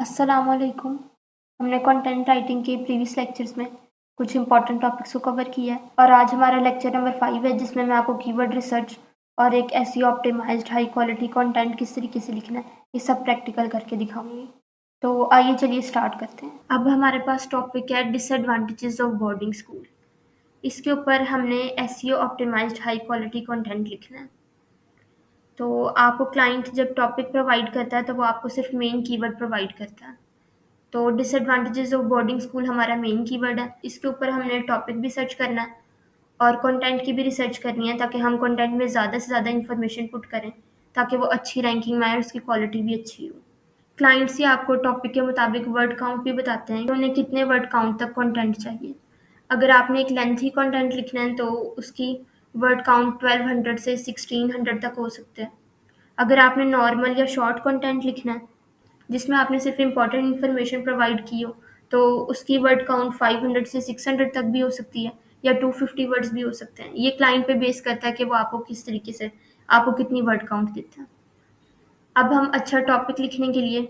अस्सलामुअलैकुम। हमने content writing के प्रीवियस लेक्चर्स में कुछ इंपॉर्टेंट टॉपिक्स को कवर किया है और आज हमारा लेक्चर नंबर 5 है जिसमें मैं आपको कीवर्ड रिसर्च और एक SEO optimized high quality content किस तरीके से लिखना है ये सब प्रैक्टिकल करके दिखाऊंगी। तो आइए चलिए स्टार्ट करते हैं। अब हमारे पास टॉपिक है डिसएडवांटेजेस ऑफ बोर्डिंग स्कूल। इसके ऊपर हमने SEO optimized high quality content लिखना है। तो आपको क्लाइंट जब टॉपिक प्रोवाइड करता है तो वो आपको सिर्फ मेन कीवर्ड प्रोवाइड करता है। तो डिसएडवांटेजेस ऑफ बोर्डिंग स्कूल हमारा मेन कीवर्ड है। इसके ऊपर हमने टॉपिक भी सर्च करना है और कंटेंट की भी रिसर्च करनी है ताकि हम कंटेंट में ज़्यादा से ज़्यादा इन्फॉर्मेशन पुट करें ताकि वो अच्छी रैंकिंग में आए और उसकी क्वालिटी भी अच्छी हो। क्लाइंट्स ही आपको टॉपिक के मुताबिक वर्ड काउंट भी बताते हैं कि उन्हें कितने वर्ड काउंट तक कंटेंट चाहिए। अगर आपने एक लेंथी कंटेंट लिखना है तो उसकी वर्ड काउंट 1200 से 1600 तक हो सकते हैं। अगर आपने नॉर्मल या शॉर्ट कंटेंट लिखना है जिसमें आपने सिर्फ इम्पॉर्टेंट इन्फॉर्मेशन प्रोवाइड की हो तो उसकी वर्ड काउंट 500 से 600 तक भी हो सकती है या 250 वर्ड्स भी हो सकते हैं। ये क्लाइंट पे बेस करता है कि वो आपको किस तरीके से आपको कितनी वर्ड काउंट देता है। अब हम अच्छा टॉपिक लिखने के लिए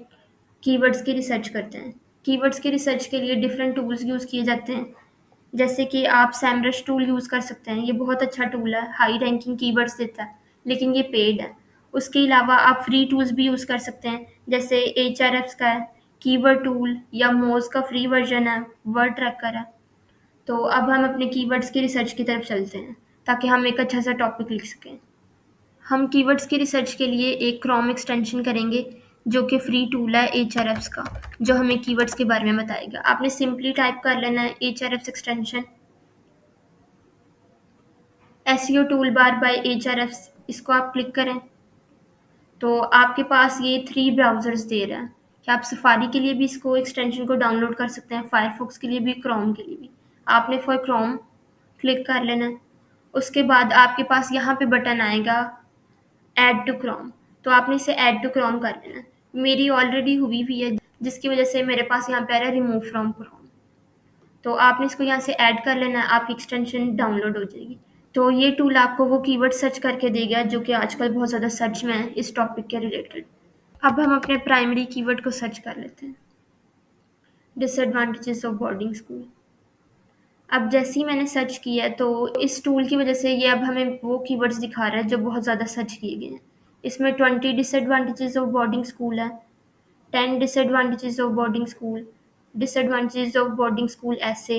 कीवर्ड्स की रिसर्च करते हैं। कीवर्ड्स की रिसर्च के लिए डिफरेंट टूल्स यूज़ किए जाते हैं जैसे कि आप सैमरश टूल यूज़ कर सकते हैं। ये बहुत अच्छा टूल है, हाई रैंकिंग कीवर्ड्स देता है लेकिन ये पेड है। उसके अलावा आप फ्री टूल्स भी यूज़ कर सकते हैं जैसे एचआरएफ्स का है, कीवर्ड टूल या मोज का फ्री वर्जन है, वर्ड ट्रैकर है। तो अब हम अपने कीवर्ड्स की रिसर्च की तरफ चलते हैं ताकि हम एक अच्छा सा टॉपिक लिख सकें। हम कीवर्ड्स की रिसर्च के लिए एक क्रोम एक्सटेंशन करेंगे जो कि फ्री टूल है एचआरएफ्स का, जो हमें कीवर्ड्स के बारे में बताएगा। आपने सिंपली टाइप कर लेना है Ahrefs extension, SEO tool bar by Ahrefs, इसको आप क्लिक करें तो आपके पास ये 3 ब्राउज़र्स दे रहा है कि आप सफारी के लिए भी इसको एक्सटेंशन को डाउनलोड कर सकते हैं, फायरफॉक्स के लिए भी, क्रोम के लिए भी। आपने फॉर क्रोम क्लिक कर लेना है। उसके बाद आपके पास यहाँ पे बटन आएगा ऐड टू क्रोम, तो आपने इसे ऐड टू क्रोम कर लेना है। मेरी ऑलरेडी हुई हुई है जिसकी वजह से मेरे पास यहाँ पे आ रहा है रिमूव फ्रॉम क्रोम। तो आपने इसको यहाँ से ऐड कर लेना है, आपकी एक्सटेंशन डाउनलोड हो जाएगी। तो ये टूल आपको वो कीवर्ड सर्च करके देगा जो कि आजकल बहुत ज़्यादा सर्च में है इस टॉपिक के रिलेटेड। अब हम अपने प्राइमरी कीवर्ड को सर्च कर लेते हैं, डिसएडवांटेजेस ऑफ बोर्डिंग स्कूल। अब जैसे ही मैंने सर्च किया है तो इस टूल की वजह से ये अब हमें वो कीवर्ड्स दिखा रहा है जो बहुत ज़्यादा सर्च किए गए हैं। इसमें 20 डिसएडवांटेजेस ऑफ बोर्डिंग स्कूल है, 10 disadvantages of boarding school, disadvantages of boarding school ऐसे,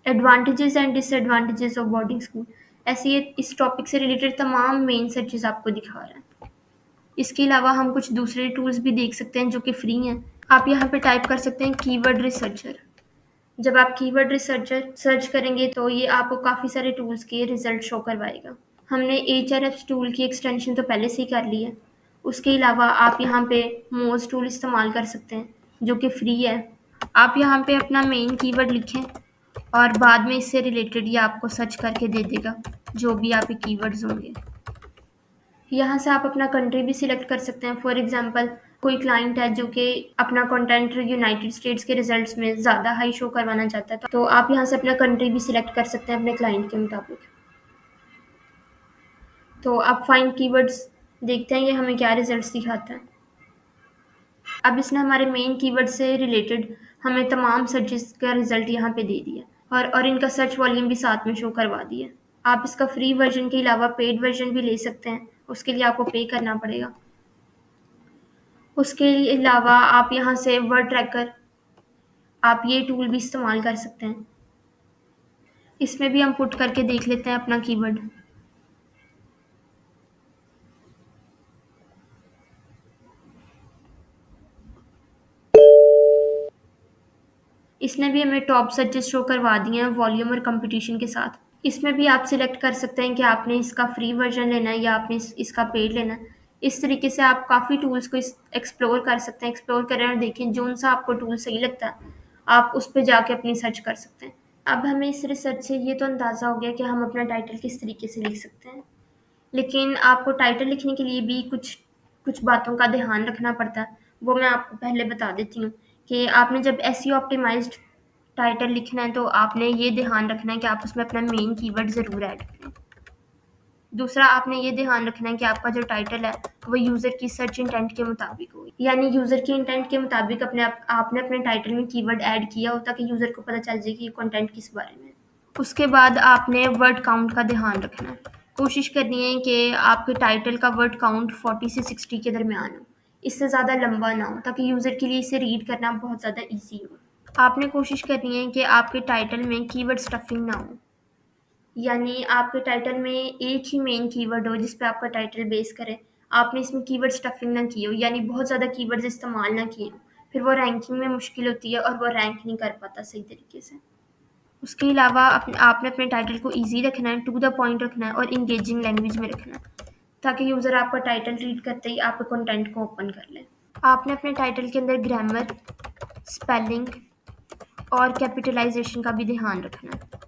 advantages and disadvantages of boarding school. ऐसे ये इस टॉपिक से रिलेटेड तमाम मेन सर्चेस आपको दिखा रहा है। इसके अलावा हम कुछ दूसरे टूल्स भी देख सकते हैं जो कि फ्री हैं। आप यहाँ पे टाइप कर सकते हैं कीवर्ड रिसर्चर। जब आप कीवर्ड रिसर्चर सर्च करेंगे तो ये आपको काफ़ी सारे टूल्स के रिजल्ट शो करवाएगा। हमने एचआरएफ टूल की एक्सटेंशन तो पहले से ही कर ली है। उसके अलावा आप यहाँ पे मोज टूल इस्तेमाल कर सकते हैं जो कि फ्री है। आप यहाँ पे अपना मेन कीवर्ड लिखें और बाद में इससे रिलेटेड ये आपको सर्च करके दे देगा जो भी आपके कीवर्ड्स होंगे। यहाँ से आप अपना कंट्री भी सिलेक्ट कर सकते हैं। फॉर एग्जांपल कोई क्लाइंट है जो कि अपना कंटेंट यूनाइटेड स्टेट्स के रिजल्ट्स में ज़्यादा हाई शो करवाना चाहता है तो आप यहाँ से अपना कंट्री भी सिलेक्ट कर सकते हैं अपने क्लाइंट के मुताबिक। तो आप फाइंड कीवर्ड्स देखते हैं ये हमें क्या रिजल्ट्स दिखाता है। अब इसने हमारे मेन कीवर्ड से रिलेटेड हमें तमाम सर्चेस का रिजल्ट यहाँ पे दे दिया और इनका सर्च वॉल्यूम भी साथ में शो करवा दिया। आप इसका फ्री वर्जन के अलावा पेड वर्जन भी ले सकते हैं, उसके लिए आपको पे करना पड़ेगा। उसके अलावा आप यहाँ से वर्ड ट्रैकर, आप ये टूल भी इस्तेमाल कर सकते हैं। इसमें भी हम पुट करके देख लेते हैं अपना कीवर्ड। इसने भी हमें टॉप सर्चेस शो करवा दिए हैं वॉल्यूम और कंपटीशन के साथ। इसमें भी आप सिलेक्ट कर सकते हैं कि आपने इसका फ्री वर्जन लेना है या आपने इसका पेड लेना है। इस तरीके से आप काफ़ी टूल्स को एक्सप्लोर कर सकते हैं। एक्सप्लोर करें और देखें जो सा आपको टूल सही लगता है आप उस पर जाके अपनी सर्च कर सकते हैं। अब हमें इस रिसर्च से ये तो अंदाज़ा हो गया कि हम अपना टाइटल किस तरीके से लिख सकते हैं, लेकिन आपको टाइटल लिखने के लिए भी कुछ कुछ बातों का ध्यान रखना पड़ता है। वो मैं आपको पहले बता देती हूँ कि आपने जब एसईओ ऑप्टिमाइज्ड टाइटल लिखना है तो आपने ये ध्यान रखना है कि आप उसमें अपना मेन कीवर्ड ज़रूर ऐड करें। दूसरा, आपने ये ध्यान रखना है कि आपका जो टाइटल है वो यूज़र की सर्च इंटेंट के मुताबिक हो, यानी यूज़र की इंटेंट के मुताबिक आपने अपने टाइटल में कीवर्ड ऐड किया हो ताकि यूज़र को पता चल जाए कि ये कंटेंट किस बारे में है। उसके बाद आपने वर्ड काउंट का ध्यान रखना है। कोशिश करनी है कि आपके टाइटल का वर्ड काउंट 40 से 60 के दरमियान हो, इससे ज़्यादा लंबा ना हो ताकि यूज़र के लिए इसे रीड करना बहुत ज़्यादा ईजी हो। आपने कोशिश करनी है कि आपके टाइटल में कीवर्ड स्टफिंग ना हो, यानी आपके टाइटल में एक ही मेन कीवर्ड हो जिस पे आपका टाइटल बेस करे। आपने इसमें कीवर्ड स्टफिंग ना की हो, यानी बहुत ज़्यादा कीवर्ड्स इस्तेमाल ना किए हो, फिर वो रैंकिंग में मुश्किल होती है और वो रैंक नहीं कर पाता सही तरीके से। उसके अलावा आपने अपने टाइटल को ईजी रखना है, टू द पॉइंट रखना है और इंगेजिंग लैंग्वेज में रखना है ताकि यूज़र आपका टाइटल रीड करते ही आपके कंटेंट को ओपन कर ले। आपने अपने टाइटल के अंदर ग्रामर, स्पेलिंग और कैपिटलाइजेशन का भी ध्यान रखना है।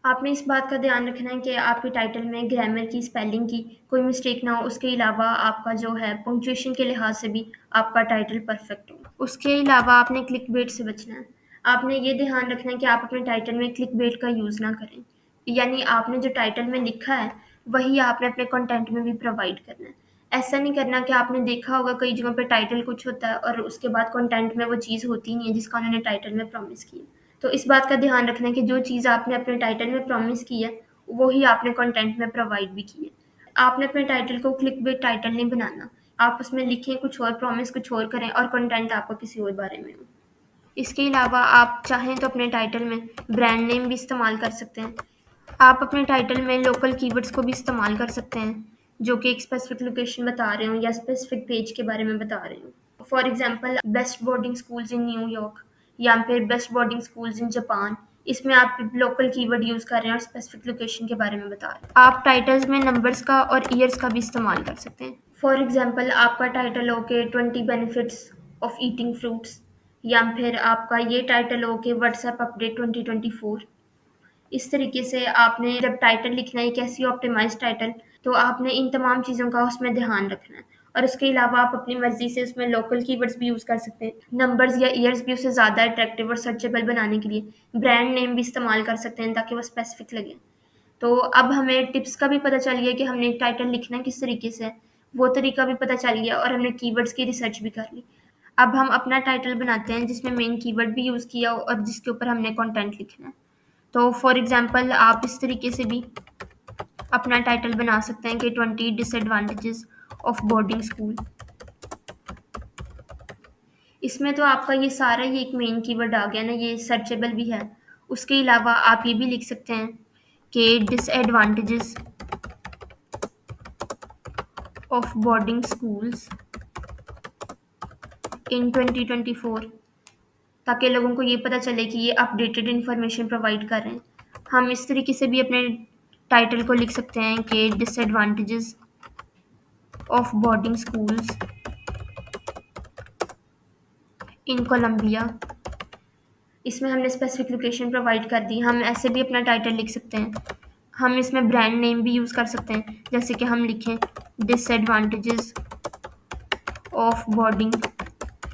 आपने इस बात का ध्यान रखना है कि आपके टाइटल में ग्रामर की, स्पेलिंग की कोई मिस्टेक ना हो। उसके अलावा आपका जो है पंक्चुएशन के लिहाज से भी आपका टाइटल परफेक्ट हो। उसके अलावा आपने क्लिक बेट से बचना है। आपने ये ध्यान रखना है कि आप अपने टाइटल में क्लिक बेट का यूज़ ना करें, यानी आपने जो टाइटल में लिखा है वही आपने अपने कंटेंट में भी प्रोवाइड करना है। ऐसा नहीं करना कि आपने देखा होगा कई जगहों पे टाइटल कुछ होता है और उसके बाद कंटेंट में वो चीज़ होती नहीं है जिसका उन्होंने टाइटल में प्रॉमिस की है। तो इस बात का ध्यान रखना है कि जो चीज़ आपने अपने टाइटल में प्रॉमिस की है वो ही आपने कंटेंट में प्रोवाइड भी की है। आपने अपने टाइटल को क्लिक बेट टाइटल नहीं बनाना। आप उसमें लिखें कुछ और, प्रॉमिस कुछ और करें और कंटेंट आपका किसी और बारे में हो। इसके अलावा आप चाहें तो अपने टाइटल में ब्रांड नेम भी इस्तेमाल कर सकते हैं। आप अपने टाइटल में लोकल कीवर्ड्स को भी इस्तेमाल कर सकते हैं जो कि एक स्पेसिफिक लोकेशन बता रहे हो या स्पेसिफिक पेज के बारे में बता रहे हो। For example, best boarding schools in New York या फिर best boarding schools in Japan. इसमें आप लोकल कीवर्ड यूज़ कर रहे हैं और स्पेसिफिक लोकेशन के बारे में बता रहे हैं। आप टाइटल्स में नंबर्स का और ईयर्स का भी इस्तेमाल कर सकते हैं। फॉर एग्जांपल, आपका टाइटल हो के 20 बेनिफिट्स ऑफ ईटिंग फ्रूट्स, या फिर आपका ये टाइटल हो के व्हाट्सएप अपडेट 2024। इस तरीके से आपने जब टाइटल लिखना है, कैसी ऑप्टिमाइज टाइटल, तो आपने इन तमाम चीज़ों का उसमें ध्यान रखना है। और उसके अलावा आप अपनी मर्जी से उसमें लोकल कीवर्ड्स भी यूज़ कर सकते हैं, नंबर्स या ईयर्स भी उसे ज़्यादा अट्रैक्टिव और सर्चेबल बनाने के लिए ब्रांड नेम भी इस्तेमाल कर सकते हैं ताकि वो स्पेसिफिक लगे। तो अब हमें टिप्स का भी पता चल गया कि हमने एक टाइटल लिखना किस तरीके से है, वो तरीका भी पता चल गया और हमने कीवर्ड्स की रिसर्च भी कर ली। अब हम अपना टाइटल बनाते हैं जिसमें मेन कीवर्ड भी यूज़ किया हो और जिसके ऊपर हमने कंटेंट लिखना है। तो फॉर एग्जांपल, आप इस तरीके से भी अपना टाइटल बना सकते हैं कि 20 डिसएडवांटेजेस ऑफ बोर्डिंग स्कूल। इसमें तो आपका ये सारा ही एक मेन कीवर्ड आ गया ना, ये सर्चेबल भी है। उसके अलावा आप ये भी लिख सकते हैं कि डिसएडवांटेजेस ऑफ बोर्डिंग स्कूल्स इन 2024, ताकि लोगों को ये पता चले कि ये अपडेटेड इन्फॉर्मेशन प्रोवाइड कर रहे हैं। हम इस तरीके से भी अपने टाइटल को लिख सकते हैं कि disadvantages of boarding schools in Colombia. इसमें हमने स्पेसिफिक लोकेशन प्रोवाइड कर दी। हम ऐसे भी अपना टाइटल लिख सकते हैं। हम इसमें ब्रांड नेम भी यूज़ कर सकते हैं, जैसे कि हम लिखें डिसएडवांटेजेस ऑफ बोर्डिंग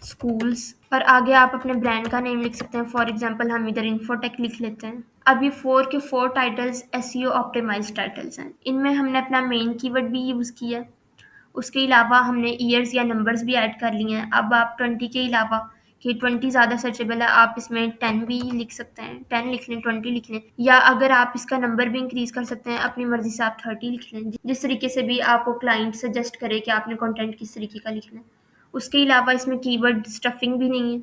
स्कूल्स, और आगे आप अपने ब्रांड का नेम लिख सकते हैं। फॉर एग्जांपल, हम इधर इन्फोटेक लिख लेते हैं। अब ये 4 के 4 टाइटल्स एसईओ ऑप्टिमाइज्ड टाइटल्स हैं। इनमें हमने अपना मेन कीवर्ड भी यूज़ किया है। उसके अलावा हमने ईयर्स या नंबर्स भी ऐड कर लिए हैं। अब आप 20 के अलावा, कि 20 ज़्यादा सर्चेबल है, आप इसमें 10 भी लिख सकते हैं, 10 लिख लें, 20 लिख लें, या अगर आप इसका नंबर भी इंक्रीज कर सकते हैं अपनी मर्जी से, आप 30 लिख लें, जिस तरीके से भी आपको क्लाइंट सजेस्ट करे कि आपने कंटेंट किस तरीके का लिखना है। उसके अलावा इसमें कीवर्ड स्टफिंग भी नहीं है।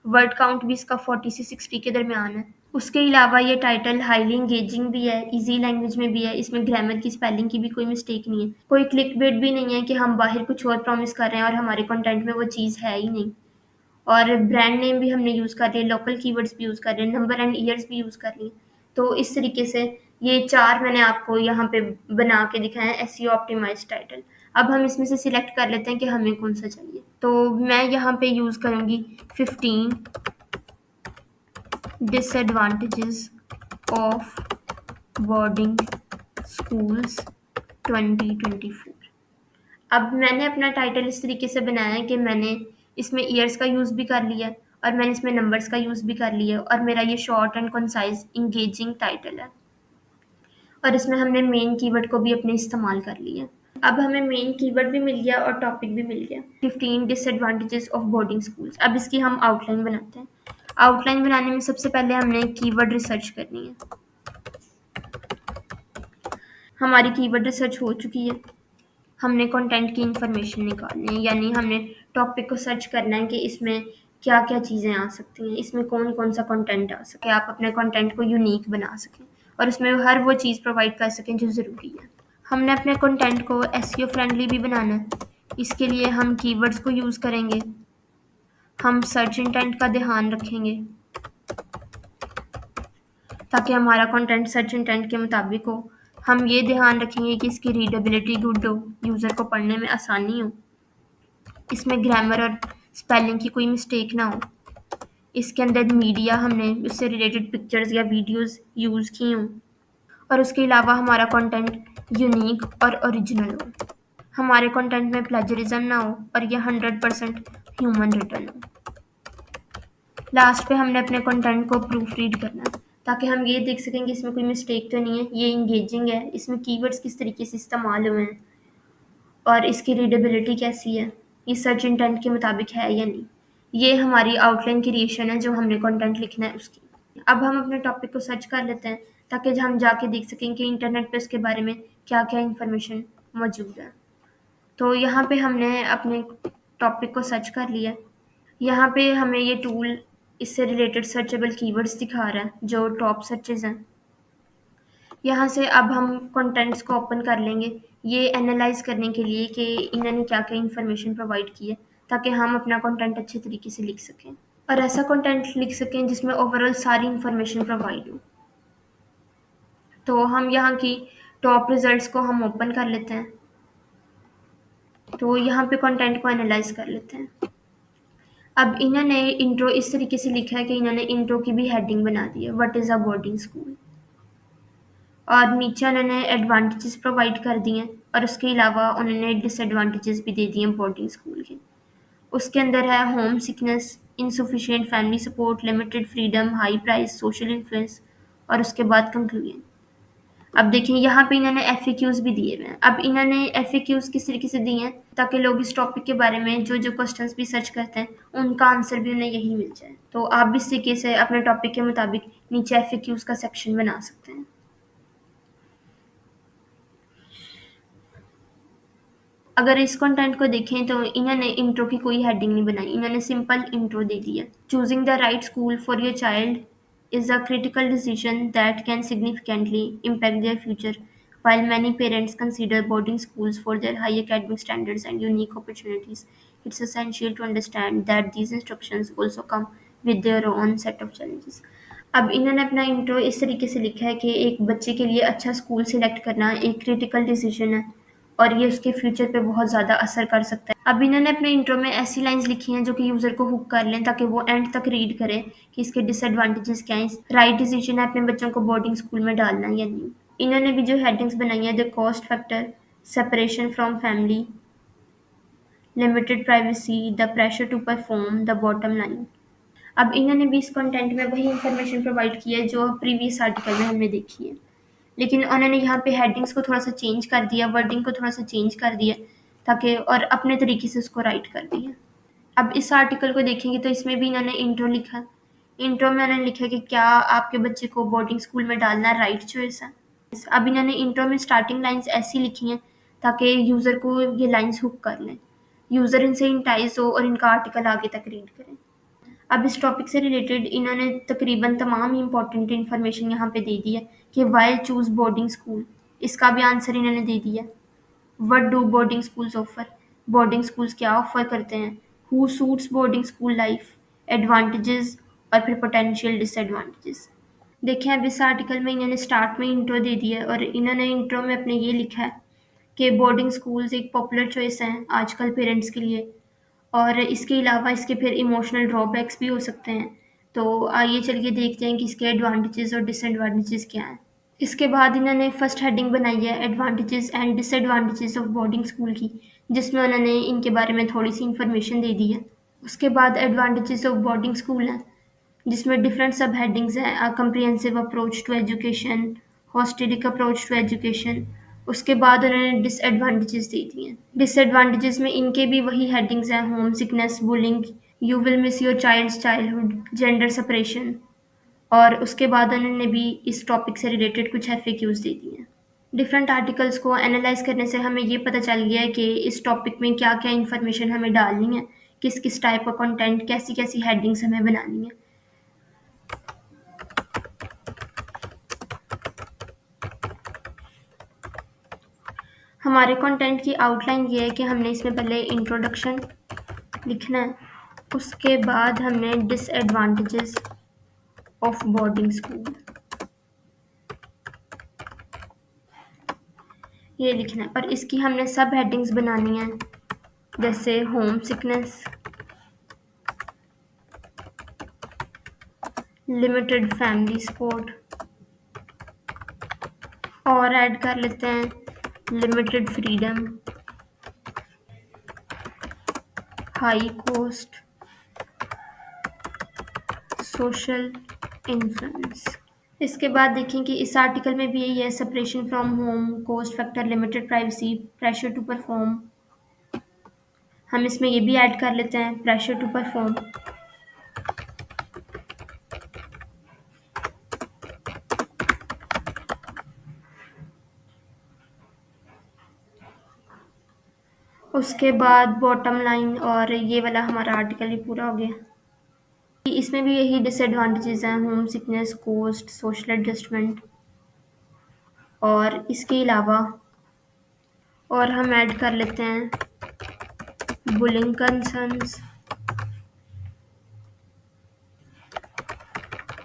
वर्ड काउंट भी इसका 40 से 60 के दरमियान है। उसके अलावा ये टाइटल हाईली इंगेजिंग भी है, इजी लैंग्वेज में भी है। इसमें ग्रामर की, स्पेलिंग की भी कोई मिस्टेक नहीं है। कोई क्लिक बेट भी नहीं है कि हम बाहर कुछ और प्रॉमिस कर रहे हैं और हमारे कंटेंट में वो चीज़ है ही नहीं। और ब्रांड नेम भी हमने यूज़ कर लिए, लोकल कीवर्ड्स भी यूज़ कर रहे हैं, नंबर एंड ईयर्स भी यूज़ कर लिए। तो इस तरीके से ये 4 मैंने आपको यहाँ पे बना के दिखाए हैं एसईओ ऑप्टिमाइज्ड टाइटल। अब हम इसमें से सिलेक्ट कर लेते हैं कि हमें कौन सा चाहिए। तो मैं यहाँ पे यूज़ करूँगी 15 डिसएडवांटेजेस ऑफ बोर्डिंग स्कूल्स 2024। अब मैंने अपना टाइटल इस तरीके से बनाया है कि मैंने इसमें ईयर्स का यूज़ भी कर लिया है और मैंने इसमें नंबर्स का यूज़ भी कर लिया है, और मेरा ये short and concise engaging title है। और इसमें हमने मेन कीवर्ड को भी अपने इस्तेमाल कर लिया। अब हमें मेन कीवर्ड भी मिल गया और टॉपिक भी मिल गया। 15 डिसएडवांटेजेस ऑफ बोर्डिंग स्कूल्स। अब इसकी हम आउटलाइन बनाते हैं। आउटलाइन बनाने में सबसे पहले हमने कीवर्ड रिसर्च करनी है। हमारी कीवर्ड रिसर्च हो चुकी है। हमने कंटेंट की इंफॉर्मेशन निकालनी है, यानी हमने टॉपिक को सर्च करना है कि इसमें क्या क्या चीज़ें आ सकती हैं, इसमें कौन कौन सा कंटेंट आ सके, आप अपने कंटेंट को यूनिक बना सकें और उसमें हर वो चीज़ प्रोवाइड कर सकें जो ज़रूरी है। हमने अपने कंटेंट को एसईओ फ्रेंडली भी बनाना है। इसके लिए हम कीवर्ड्स को यूज़ करेंगे, हम सर्च इंटेंट का ध्यान रखेंगे ताकि हमारा कंटेंट सर्च इंटेंट के मुताबिक हो। हम ये ध्यान रखेंगे कि इसकी रीडेबिलिटी गुड हो, यूज़र को पढ़ने में आसानी हो, इसमें ग्रामर और स्पेलिंग की कोई मिस्टेक ना हो, इसके अंदर मीडिया हमने उससे रिलेटेड पिक्चर्स या वीडियोस यूज़ की हों, और उसके अलावा हमारा कंटेंट यूनिक और ओरिजिनल हो। हमारे कंटेंट में प्लेजरिज्म ना हो और यह 100% ह्यूमन रिटर्न हो। लास्ट पे हमने अपने कंटेंट को प्रूफ रीड करना है ताकि हम ये देख सकें कि इसमें कोई मिस्टेक तो नहीं है, ये इंगेजिंग है, इसमें कीवर्ड्स किस तरीके से इस्तेमाल हुए हैं और इसकी रीडेबिलिटी कैसी है, ये सर्च इंटेंट के मुताबिक है या नहीं। ये हमारी आउटलाइन क्रिएशन है जो हमने कंटेंट लिखना है उसकी। अब हम अपने टॉपिक को सर्च कर लेते हैं ताकि हम जाके देख सकें कि इंटरनेट पे उसके बारे में क्या क्या इन्फॉर्मेशन मौजूद है। तो यहाँ पे हमने अपने टॉपिक को सर्च कर लिया। यहाँ पे हमें ये टूल इससे रिलेटेड सर्चेबल कीवर्ड्स दिखा रहा है जो टॉप सर्चेज हैं। यहाँ से अब हम कंटेंट्स को ओपन कर लेंगे ये एनालाइज करने के लिए कि इन्होंने क्या क्या इन्फॉर्मेशन प्रोवाइड की है ताकि हम अपना कंटेंट अच्छे तरीके से लिख सकें और ऐसा कंटेंट लिख सकें जिसमें ओवरऑल सारी इन्फॉर्मेशन प्रोवाइड हो। तो हम यहाँ की टॉप रिजल्ट्स को हम ओपन कर लेते हैं। तो यहाँ पे कंटेंट को एनालाइज कर लेते हैं। अब इन्होंने इंट्रो इस तरीके से लिखा है कि इन्होंने इंट्रो की भी हेडिंग बना दी है, what is a boarding school, और नीचे उन्होंने एडवांटेजेस प्रोवाइड कर दिए हैं और उसके अलावा उन्होंने डिसएडवांटेजेस भी दे दिए हैं बोर्डिंग स्कूल के। उसके अंदर है home sickness, insufficient family support, limited freedom, high price, social influence, और उसके बाद कंक्लूजन। अब देखिए यहाँ पे इन्होंने FAQs भी दिए हुए हैं। अब इन्होंने FAQs किस तरीके से दिए हैं ताकि लोग इस टॉपिक के बारे में जो जो क्वेश्चंस भी सर्च करते हैं उनका आंसर भी उन्हें यही मिल जाए। तो आप भी इस तरीके से अपने टॉपिक के मुताबिक नीचे FAQs का सेक्शन बना सकते हैं। अगर इस कंटेंट को देखें तो इन्होंने इंट्रो की कोई हेडिंग नहीं बनाई, इन्होंने सिंपल इंट्रो दे दी है। Choosing the right school for your child is a critical decision that can significantly impact their future. While many parents consider boarding schools for their high academic standards and unique opportunities, it's essential to understand that these instructions also come with their own set of challenges. अब इन्होंने अपना intro इस तरीके से लिखा है कि एक बच्चे के लिए अच्छा स्कूल सिलेक्ट करना एक क्रिटिकल डिसीजन है और ये उसके फ्यूचर पे बहुत ज़्यादा असर कर सकता है। अब इन्होंने अपने इंट्रो में ऐसी लाइंस लिखी हैं जो कि यूज़र को हुक कर लें ताकि वो एंड तक रीड करे कि इसके डिसएडवांटेजेस क्या हैं, राइट डिसीजन है अपने बच्चों को बोर्डिंग स्कूल में डालना या नहीं। इन्होंने भी जो हेडिंग्स बनाई हैं, the cost factor, separation from family, limited privacy, the pressure to perform, the bottom line. अब इन्होंने भी इस कंटेंट में वही इन्फॉर्मेशन प्रोवाइड की है जो प्रीवियस आर्टिकल में हमने देखी है, लेकिन उन्होंने यहाँ पे हेडिंग्स को थोड़ा सा चेंज कर दिया, वर्डिंग को थोड़ा सा चेंज कर दिया ताकि और अपने तरीके से उसको राइट कर दिया। अब इस आर्टिकल को देखेंगे तो इसमें भी इन्होंने इंट्रो लिखा। इंट्रो में उन्होंने लिखा कि क्या आपके बच्चे को बोर्डिंग स्कूल में डालना राइट चॉइस है। अब इन्होंने इंट्रो में स्टार्टिंग लाइंस ऐसी लिखी हैं ताकि यूज़र को ये लाइंस हुक कर लें, यूज़र इनसे इंटाइज हो और इनका आर्टिकल आगे तक रीड करें। अब इस टॉपिक से रिलेटेड इन्होंने तकरीबन तमाम इम्पॉर्टेंट इन्फॉर्मेशन यहाँ पे दे दी है कि वाई चूज़ बोर्डिंग स्कूल, इसका भी आंसर इन्होंने दे दिया। What do boarding schools offer, boarding schools क्या ऑफर करते हैं, who suits boarding school life, advantages और फिर पोटेंशियल डिसएडवांटेजेस। देखें अब इस आर्टिकल में इन्होंने स्टार्ट में इंट्रो दे दिया है और इन्होंने इंट्रो में अपने ये लिखा है कि बोर्डिंग स्कूल्स एक पॉपुलर चॉइस हैं आजकल पेरेंट्स के लिए और इसके अलावा इसके फिर इमोशनल ड्रॉबैक्स भी हो सकते हैं। तो आइए चलिए देखते हैं कि इसके एडवांटेजेस और डिसएडवांटेजेस क्या हैं। इसके बाद इन्होंने फर्स्ट हेडिंग बनाई है advantages and disadvantages of boarding school की, जिसमें उन्होंने इनके बारे में थोड़ी सी इन्फॉर्मेशन दे दी है। उसके बाद एडवांटेजेस ऑफ बोर्डिंग स्कूल है जिसमें डिफरेंट सब हेडिंग्स हैं, a comprehensive approach to education, holistic approach to education. उसके बाद उन्होंने डिसएडवांटेजेस दे दिए हैं। डिसएडवांटेजेस में इनके भी वही हेडिंग्स हैं, homesickness, bullying, you will miss your child's childhood, gender separation. और उसके बाद उन्होंने भी इस टॉपिक से रिलेटेड कुछ एफएक्यूज दे दिए हैं। डिफरेंट आर्टिकल्स को एनालाइज करने से हमें ये पता चल गया है कि इस टॉपिक में क्या क्या इन्फॉर्मेशन हमें डालनी है, किस किस टाइप का कंटेंट, कैसी कैसी हेडिंग्स हमें बनानी है। हमारे कंटेंट की आउटलाइन ये है कि हमने इसमें पहले इंट्रोडक्शन लिखना है, उसके बाद हमने डिसएडवांटेजेस ऑफ बोर्डिंग स्कूल ये लिखना है, और इसकी हमने सब हेडिंग्स बनानी है, जैसे home sickness, limited family support, और ऐड कर लेते हैं limited freedom, high cost, social influence. इसके बाद देखें कि इस आर्टिकल में भी यही है, separation from home, cost factor, limited privacy, pressure to perform. हम इसमें ये भी ऐड कर लेते हैं, प्रेशर टू परफॉर्म। उसके बाद बॉटम लाइन, और ये वाला हमारा आर्टिकल ही पूरा हो गया। इसमें भी यही डिसएडवांटेजेस हैं, home sickness, cost, social adjustment, और इसके अलावा और हम ऐड कर लेते हैं बुलिंग कंसर्न्स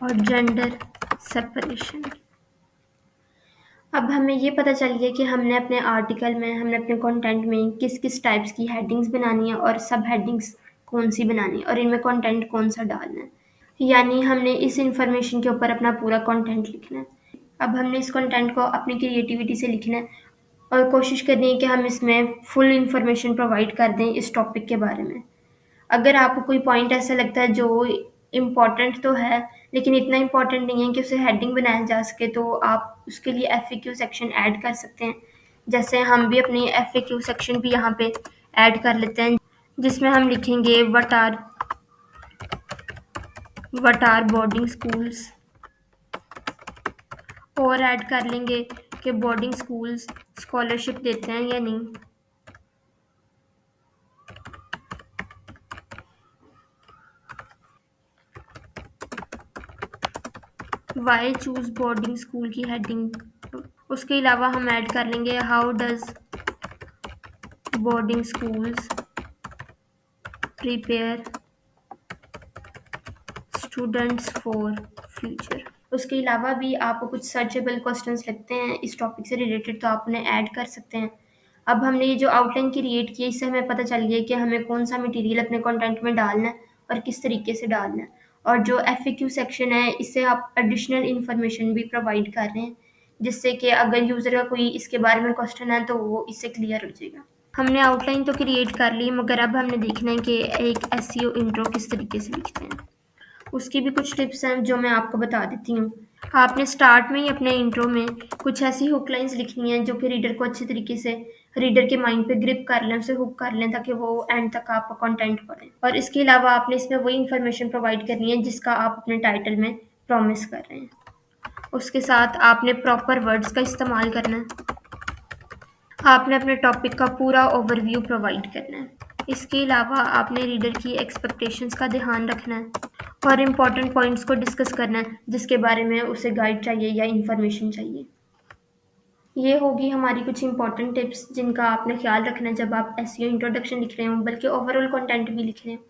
और जेंडर सेपरेशन। अब हमें ये पता चल गया कि हमने अपने आर्टिकल में, हमने अपने कंटेंट में किस किस टाइप्स की हेडिंग्स बनानी है और सब हेडिंग्स कौन सी बनानी है और इनमें कंटेंट कौन सा डालना है। यानी हमने इस इंफॉर्मेशन के ऊपर अपना पूरा कंटेंट लिखना है। अब हमने इस कंटेंट को अपनी क्रिएटिविटी से लिखना है और कोशिश करनी है कि हम इसमें फुल इंफॉर्मेशन प्रोवाइड कर दें इस टॉपिक के बारे में। अगर आपको कोई पॉइंट ऐसा लगता है जो इम्पॉर्टेंट तो है लेकिन इतना इम्पॉर्टेंट नहीं है कि उसे हेडिंग बनाया जा सके, तो आप उसके लिए एफएक्यू सेक्शन ऐड कर सकते हैं। जैसे हम भी अपनी एफएक्यू सेक्शन भी यहाँ पे ऐड कर लेते हैं, जिसमें हम लिखेंगे व्हाट आर बोर्डिंग स्कूल्स, और ऐड कर लेंगे कि बोर्डिंग स्कूल्स स्कॉलरशिप देते हैं या नहीं। वाई चूज बोर्डिंग स्कूल की हेडिंग। उसके अलावा हम ऐड कर लेंगे how does boarding schools prepare students for future. उसके अलावा भी आपको कुछ सर्चेबल क्वेश्चंस लगते हैं इस टॉपिक से रिलेटेड, तो आप उन्हें ऐड कर सकते हैं। अब हमने ये जो आउटलाइन क्रिएट की है, इससे हमें पता चल गया कि हमें कौन सा मटेरियल अपने कंटेंट में डालना है और किस तरीके से डालना है। और जो एफएक्यू सेक्शन है, इससे आप एडिशनल इन्फॉर्मेशन भी प्रोवाइड कर रहे हैं, जिससे कि अगर यूज़र का कोई इसके बारे में क्वेश्चन है तो वो इससे क्लियर हो जाएगा। हमने आउटलाइन तो क्रिएट कर ली, मगर अब हमने देखना है कि एक एसईओ इंट्रो किस तरीके से लिखते हैं। उसकी भी कुछ टिप्स हैं जो मैं आपको बता देती हूँ। आपने स्टार्ट में ही अपने इंट्रो में कुछ ऐसी हुक लाइंस लिखनी है जो कि रीडर को अच्छे तरीके से, रीडर के माइंड पे ग्रिप कर लें, उसे हुक कर लें, ताकि वो एंड तक आपका कंटेंट पढ़ें। और इसके अलावा आपने इसमें वही इन्फॉर्मेशन प्रोवाइड करनी है जिसका आप अपने टाइटल में प्रॉमिस कर रहे हैं। उसके साथ आपने प्रॉपर वर्ड्स का इस्तेमाल करना है। आपने अपने टॉपिक का पूरा ओवरव्यू प्रोवाइड करना है। इसके अलावा आपने रीडर की एक्सपेक्टेशंस का ध्यान रखना है और इम्पॉर्टेंट पॉइंट्स को डिस्कस करना है जिसके बारे में उसे गाइड चाहिए या इन्फॉर्मेशन चाहिए। ये होगी हमारी कुछ इंपॉर्टेंट टिप्स जिनका आपने ख्याल रखना है जब आप एसईओ इंट्रोडक्शन लिख रहे हो, बल्कि ओवरऑल कंटेंट भी लिख रहे हैं।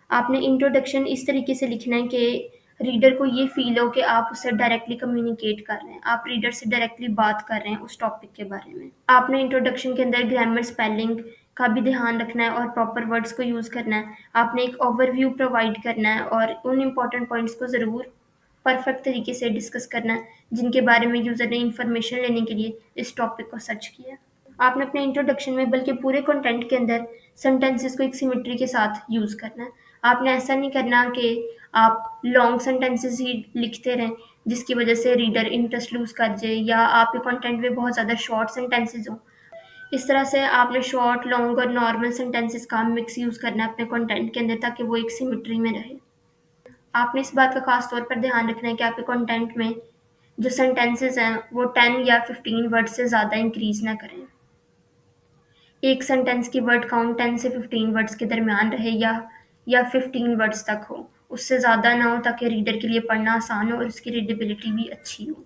आपने इंट्रोडक्शन इस तरीके से लिखना है कि रीडर को ये फील हो कि आप उससे डायरेक्टली कम्युनिकेट कर रहे हैं, आप रीडर से डायरेक्टली बात कर रहे हैं उस टॉपिक के बारे में। आपने इंट्रोडक्शन के अंदर ग्रामर, स्पेलिंग का भी ध्यान रखना है और प्रॉपर वर्ड्स को यूज़ करना है। आपने एक ओवरव्यू प्रोवाइड करना है और उन इम्पॉर्टेंट पॉइंट्स को ज़रूर परफेक्ट तरीके से डिस्कस करना है जिनके बारे में यूज़र ने इन्फॉर्मेशन लेने के लिए इस टॉपिक को सर्च किया। आपने अपने इंट्रोडक्शन में, बल्कि पूरे कंटेंट के अंदर, सेंटेंसेस को एक सिमेट्री के साथ यूज़ करना है। आपने ऐसा नहीं करना कि आप लॉन्ग सेंटेंसेस ही लिखते रहें, जिसकी वजह से रीडर इंटरेस्ट लूज़ कर जाए या आपके कंटेंट में बहुत ज़्यादा शॉर्ट सेंटेंसेस हों। इस तरह से आपने शॉर्ट, लॉन्ग और नॉर्मल सेंटेंसेस का मिक्स यूज़ करना है अपने कंटेंट के अंदर ताकि वो एक सिमेट्री में रहे। आपने इस बात का खास तौर पर ध्यान रखना है कि आपके कंटेंट में जो सेंटेंसेस हैं वो 10 या 15 वर्ड से ज़्यादा इंक्रीज ना करें। एक सेंटेंस की वर्ड काउंट 10 से 15 वर्ड्स के दरमियान रहे या 15 वर्ड्स तक हो, उससे ज़्यादा ना हो ताकि रीडर के लिए पढ़ना आसान हो और उसकी रीडेबिलिटी भी अच्छी हो।